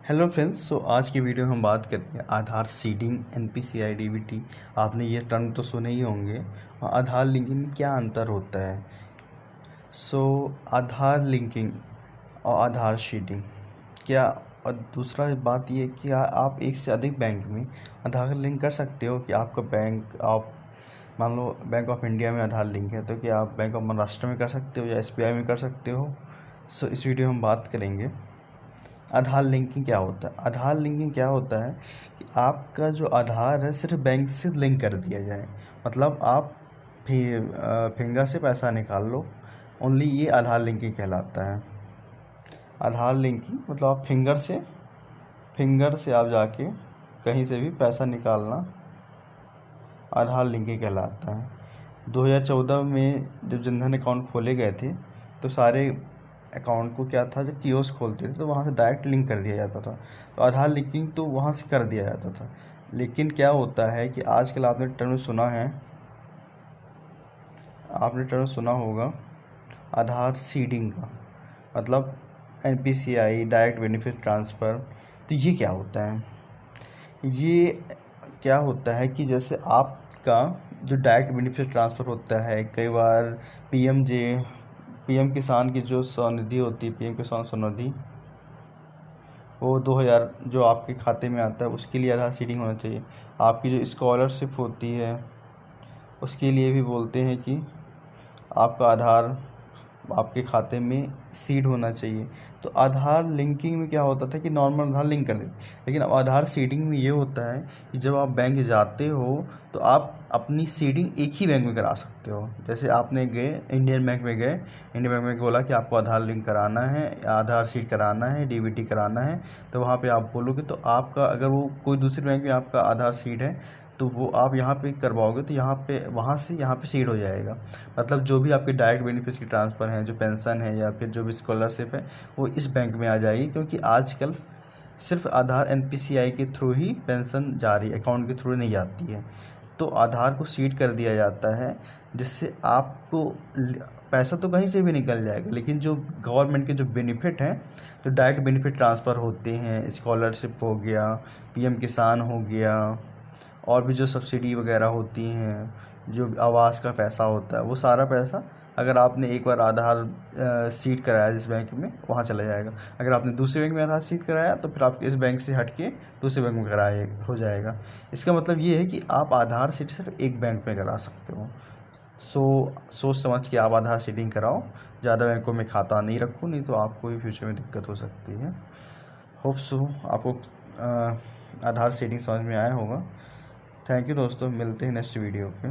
Hello friends. आज की video में हम बात करेंगे आधार सीडिंग, एनपीसीआई, डीबीटी। आपने ये टर्म तो सुने ही होंगे। आधार लिंकिंग में क्या अंतर होता है? आधार लिंकिंग और आधार सीडिंग क्या, और दूसरा बात ये कि आप एक से अधिक बैंक में आधार लिंक कर सकते हो कि आपका बैंक, आप मान लो बैंक ऑफ इंडिया में आधार लिंक है तो क्या आप बैंक ऑफ महाराष्ट्र में कर सकते हो या एसबीआई में कर सकते हो। इस वीडियो में हम बात करेंगे आधार लिंकिंग क्या होता है। आधार लिंकिंग क्या होता है कि आपका जो आधार है सिर्फ बैंक से लिंक कर दिया जाए। मतलब आप फिंगर से पैसा निकाल लो, ओनली ये आधार लिंकिंग कहलाता है। आधार लिंकिंग मतलब आप फिंगर से आप जाके कहीं से भी पैसा निकालना आधार लिंकिंग कहलाता है। 2014 में जब जनधन अकाउंट खोले गए थे तो सारे अकाउंट को क्या था, जब कियोस्क खोलते थे तो वहाँ से डायरेक्ट लिंक कर दिया जाता था। तो आधार लिंकिंग तो वहाँ से कर दिया जाता था। लेकिन क्या होता है कि आजकल आपने टर्म सुना होगा आधार सीडिंग का, मतलब एनपीसीआई, डायरेक्ट बेनिफिट ट्रांसफ़र। तो ये क्या होता है? ये क्या होता है कि जैसे आपका जो डायरेक्ट बेनिफिट ट्रांसफ़र होता है, कई बार पीएम किसान की जो स्वनिधि होती है, पीएम किसान स्वनिधि, वो 2000 जो आपके खाते में आता है उसके लिए आधार सीडिंग होना चाहिए। आपकी जो स्कॉलरशिप होती है उसके लिए भी बोलते हैं कि आपका आधार आपके खाते में सीड होना चाहिए। तो आधार लिंकिंग में क्या होता था कि नॉर्मल आधार लिंक कर देते, लेकिन अब आधार सीडिंग में ये होता है कि जब आप बैंक जाते हो तो आप अपनी सीडिंग एक ही बैंक में करा सकते हो। जैसे आपने इंडियन बैंक में बोला कि आपको आधार लिंक कराना है, आधार सीड कराना है, डीबीटी कराना है, तो वहाँ पे आप बोलोगे तो आपका, अगर वो कोई दूसरे बैंक में आपका आधार सीड है तो वो आप यहाँ पे करवाओगे तो यहाँ पे, वहाँ से यहाँ पे सीड हो जाएगा। मतलब जो भी आपके डायरेक्ट बेनिफिट्स की ट्रांसफ़र हैं, जो पेंशन है या फिर जो भी स्कॉलरशिप है, वो इस बैंक में आ जाएगी। क्योंकि आजकल सिर्फ आधार एनपीसीआई के थ्रू ही पेंशन जा रही है, अकाउंट के थ्रू नहीं जाती है। तो आधार को सीड कर दिया जाता है जिससे आपको पैसा तो कहीं से भी निकल जाएगा, लेकिन जो गवर्नमेंट के जो बेनिफिट हैं, जो डायरेक्ट बेनिफिट ट्रांसफ़र होते हैं, स्कॉलरशिप हो गया, पीएम किसान हो गया, और भी जो सब्सिडी वगैरह होती हैं, जो आवास का पैसा होता है, वो सारा पैसा अगर आपने एक बार आधार सीड कराया जिस बैंक में, वहाँ चला जाएगा। अगर आपने दूसरे बैंक में आधार सीड कराया तो फिर आप इस बैंक से हट के दूसरे बैंक में कराए हो जाएगा। इसका मतलब ये है कि आप आधार सीड सिर्फ एक बैंक में करा सकते हो। सोच समझ के आप आधार सीडिंग कराओ, ज़्यादा बैंकों में खाता नहीं रखो, नहीं तो आपको भी फ्यूचर में दिक्कत हो सकती है। होप सो आपको आधार सीडिंग समझ में आया होगा। थैंक यू दोस्तों, मिलते हैं नेक्स्ट वीडियो पे।